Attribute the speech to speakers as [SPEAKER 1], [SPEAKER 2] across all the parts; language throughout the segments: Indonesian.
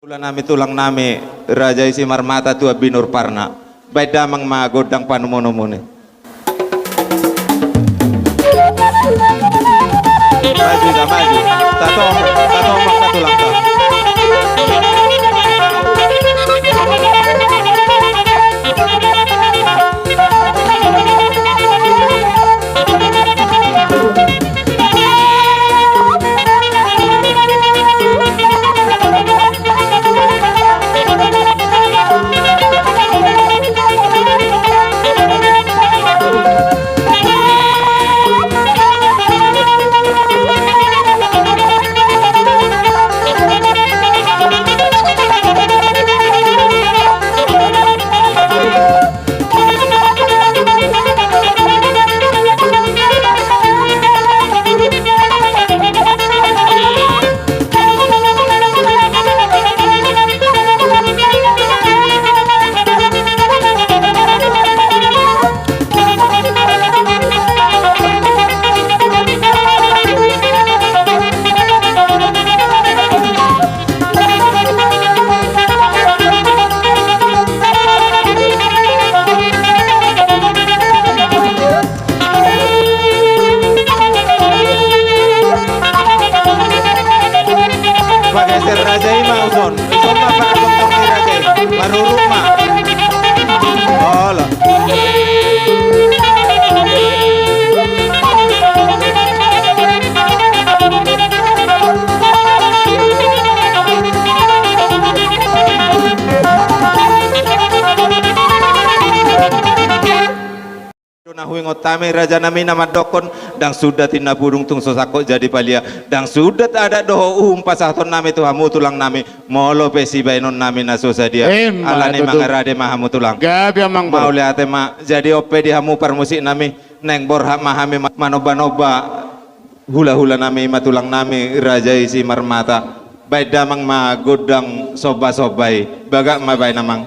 [SPEAKER 1] Ulan nami tulang nami Raja isi marmata tua binur parna baik damang magodang panumonomone maju dah maju tato mak tulang ta Raja ima uson ma pakai dokter ni Raja baru rumah olah nahuing otame raja nami nama dokon dang sudah tina burung tung sosako jadi palia dang sudah ada doho pasaton nami tu hamu tulang nami molo pesi bainon nami naso sadia alane mangarade mahamu tulang gabi amang mau lihat ma jadi ope di hamu permusik nami neng borha mahami manoba-noba hula-hula nami matulang nami raja isi marmata baik damang ma godang soba-sobai bagak ma baik namang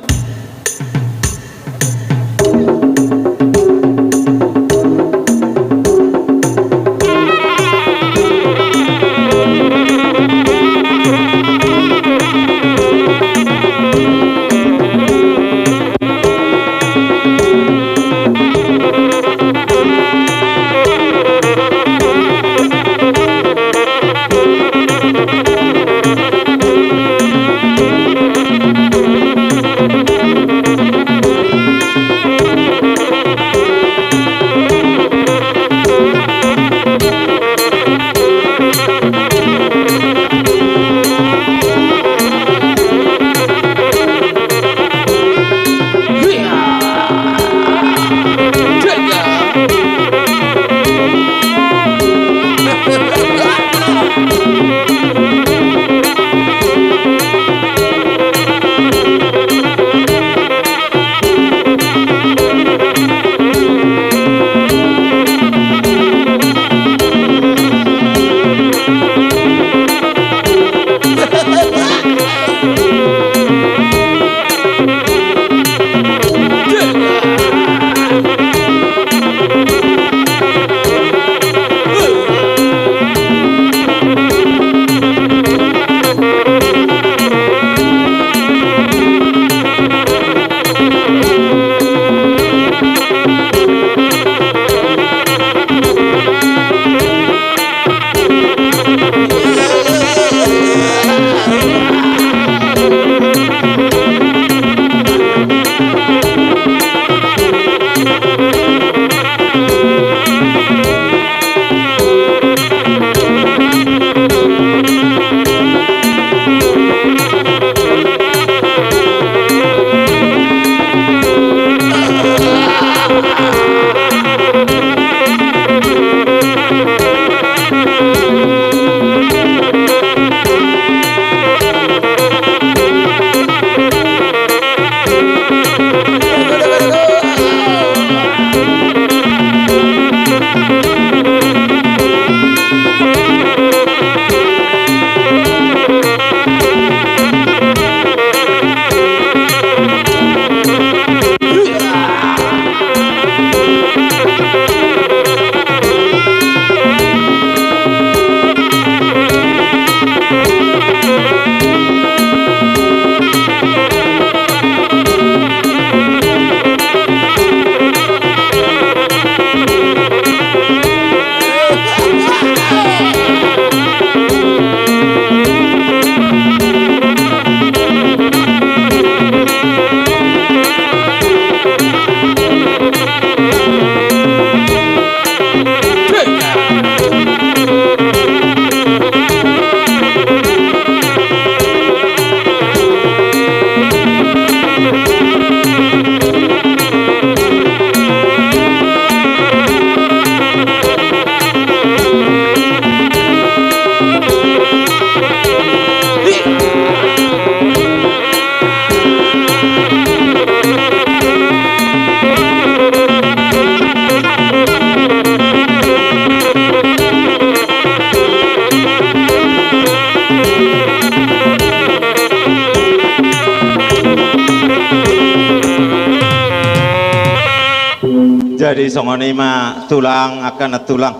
[SPEAKER 1] jadi songoni ma tulang akan tulang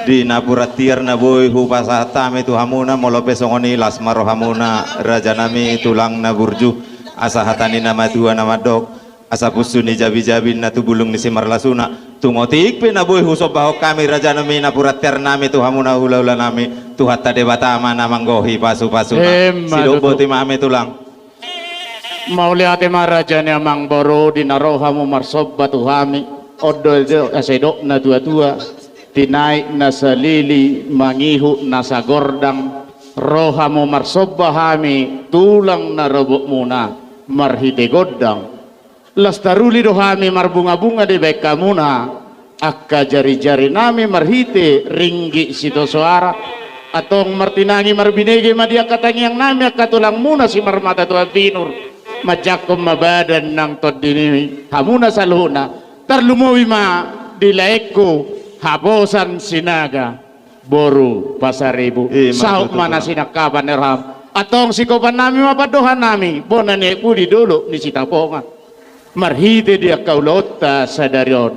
[SPEAKER 1] di napuratir na boy hupasata mi tu hamuna molope songoni lasmaro hamuna raja nami tulang na burju asahatani nama dua nama dok asapusuni jabi-jabi na tu bulung ni simarlasuna tumotik pe na boy husobaho kami raja nami napuratir nami tu hamuna hula-hula nami tu hatta debata mana manggohi pasu-pasu sido boti mami tulang
[SPEAKER 2] mauliate marajane amang boro dinarohamu marsobba tuhami odol asedok na tua-tua tinai nasalili mangihu nasagordang rohamu marsobba hami tulang na robok muna marhite godang lastaruli dohami marbunga-bunga di beka muna akka jari-jari nami marhite ringgi sito suara atong martinangi marbinegi madia katangi yang nami akka tulang muna si marmata tua binur majakom mabadan ng todini hamuna saluna tarlumoy ma dilaeko habosan sinaga boru pasaribu sahok mana sinakaban erham atong sikopan nami mapadohan nami bonane pudi dulu ni sitapongan marhite dia kaulota sadarion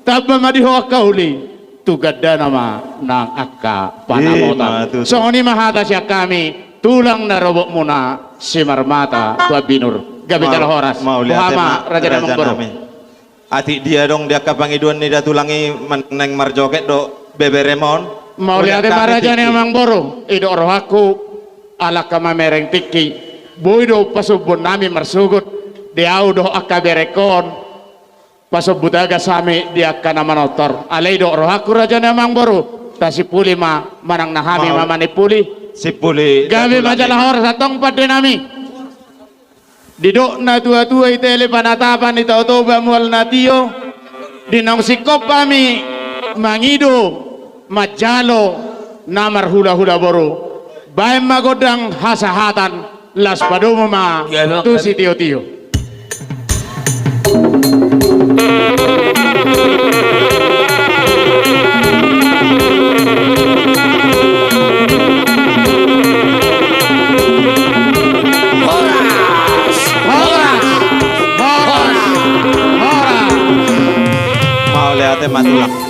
[SPEAKER 2] taba madiho kauli tugada nama ng akka panamota songoni mahata siya kami tulang na robok muna si marmata tua binur gabi horas Muhammad raja Mangkoro atik dia dong dia kapangiduan ni datulangi neng marjoket do beberemon mau lihat raja Mangkoro ido rohaku ala kama mereng tiki boydo pasubun nami marsugut dia do akaberekon pasubutaga sami dia kana manotor alaido rohaku raja Mangkoro tasipuli ma manang nahami mamanipuli sipuli gabi majalah horas atong pade nami didok na tua-tua itele panatapan ito otoba mual natio dinong sikop kami mangido majalo namar hula-hula boru bae magodang hasahatan las padomo ma tu si tio-tio matulang